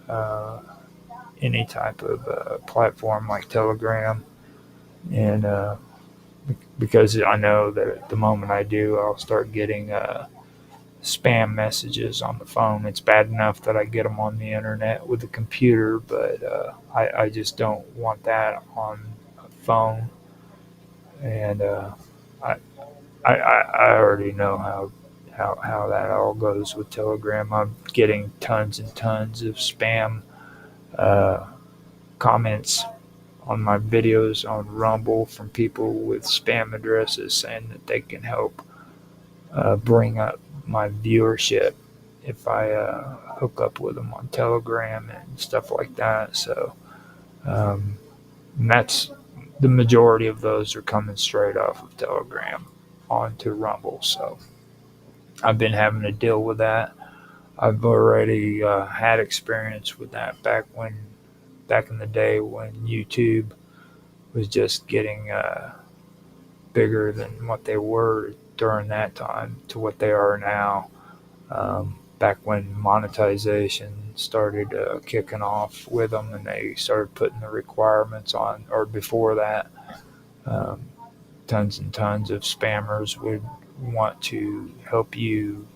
[SPEAKER 1] type of platform like Telegram, and because I know that at the moment I do, I'll start getting spam messages on the phone. It's bad enough that I get them on the internet with the computer, but I just don't want that on a phone. And I, I already know how that all goes with Telegram. I'm getting tons and tons of spam comments on my videos on Rumble from people with spam addresses saying that they can help bring up my viewership if I hook up with them on Telegram and stuff like that. So and that's the majority of those are coming straight off of Telegram onto Rumble. So I've been having to deal with that. I've already had experience with that back in the day when YouTube was just getting bigger than what they were during that time to what they are now. Back when monetization started kicking off with them and they started putting the requirements on, or before that, tons and tons of spammers would want to help you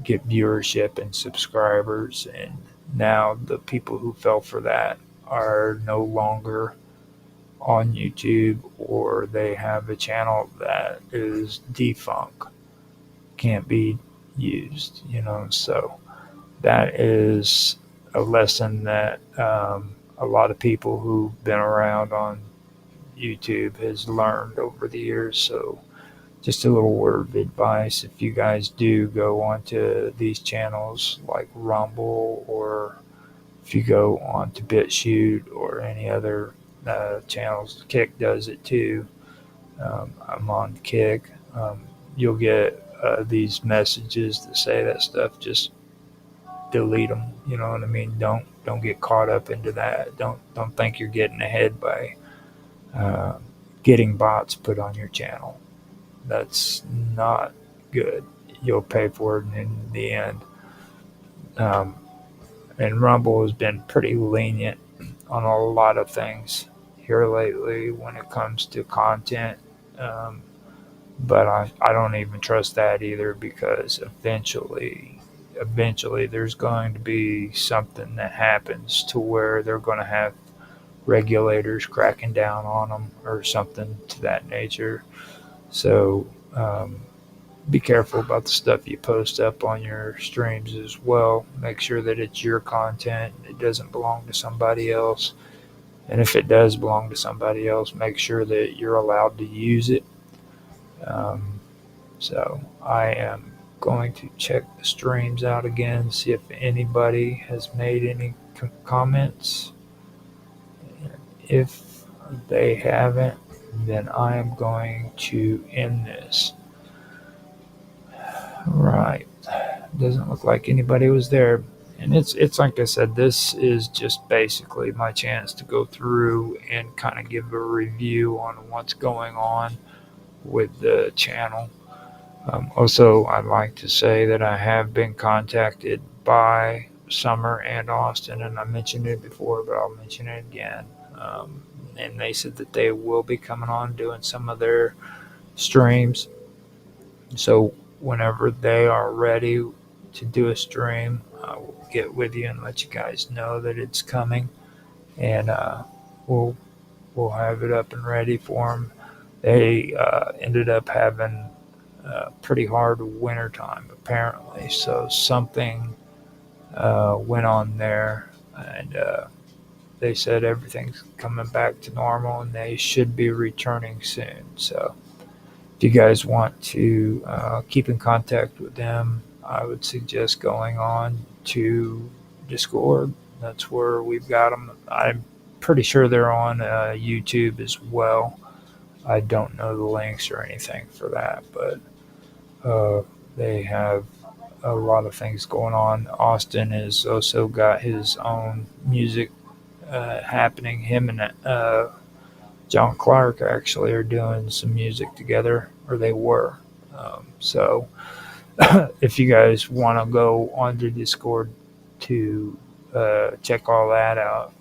[SPEAKER 1] get viewership and subscribers. And now the people who fell for that are no longer on YouTube, or they have a channel that is defunct, can't be used, so that is a lesson that a lot of people who've been around on YouTube has learned over the years. So just a little word of advice: if you guys do go onto these channels like Rumble, or if you go onto BitChute or any other channels, Kick does it too. I'm on Kick. You'll get these messages that say that stuff. Just delete them. You know what I mean? Don't get caught up into that. Don't think you're getting ahead by getting bots put on your channel. That's not good. You'll pay for it in the end. And Rumble has been pretty lenient on a lot of things here lately when it comes to content. But I don't even trust that either, because eventually there's going to be something that happens to where they're going to have regulators cracking down on them or something to that nature. So be careful about the stuff you post up on your streams as well. Make sure that it's your content, it doesn't belong to somebody else. And if it does belong to somebody else, make sure that you're allowed to use it. Um, so I am going to check the streams out again, see if anybody has made any comments. If they haven't, then I am going to end this. Right. Doesn't look like anybody was there. And it's like I said, this is just basically my chance to go through and kind of give a review on what's going on with the channel. Also, I'd like to say that I have been contacted by Summer and Austin, and I mentioned it before, but I'll mention it again. And they said that they will be coming on doing some of their streams. So whenever they are ready to do a stream, I will get with you and let you guys know that it's coming, and we'll have it up and ready for them. They ended up having pretty hard winter time apparently, so something went on there, and they said everything's coming back to normal and they should be returning soon. So if you guys want to keep in contact with them, I would suggest going on to Discord. That's where we've got them. I'm pretty sure they're on YouTube as well. I don't know the links or anything for that, but they have a lot of things going on. Austin has also got his own music happening. Him and John Clark actually are doing some music together, or they were. So if you guys want to go onto Discord to check all that out,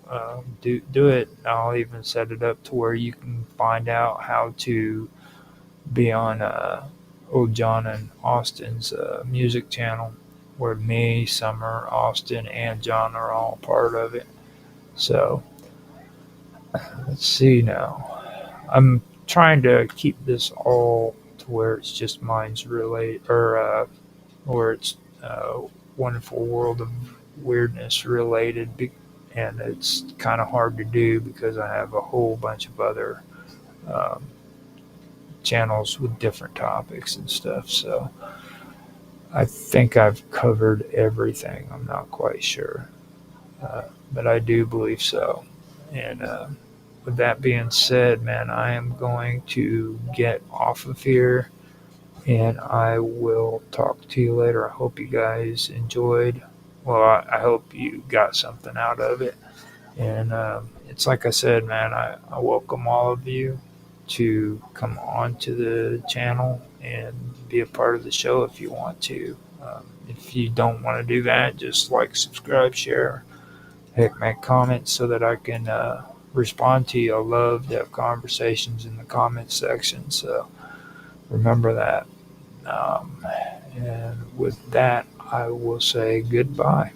[SPEAKER 1] do it. I'll even set it up to where you can find out how to be on old John and Austin's music channel, where me, Summer, Austin, and John are all part of it. So let's see now. I'm trying to keep this all to where it's just Minds Relate, or where it's Wonderful World of Weirdness related, and it's kind of hard to do because I have a whole bunch of other channels with different topics and stuff. So I think I've covered everything. I'm not quite sure, but I do believe so. And with that being said, man, I am going to get off of here, and I will talk to you later. I hope you guys enjoyed. Well, I hope you got something out of it. And it's like I said, man, I welcome all of you to come on to the channel and be a part of the show if you want to. If you don't want to do that, just like, subscribe, share, heck, make comments so that I can respond to you. I love to have conversations in the comment section, so remember that. And with that, I will say goodbye.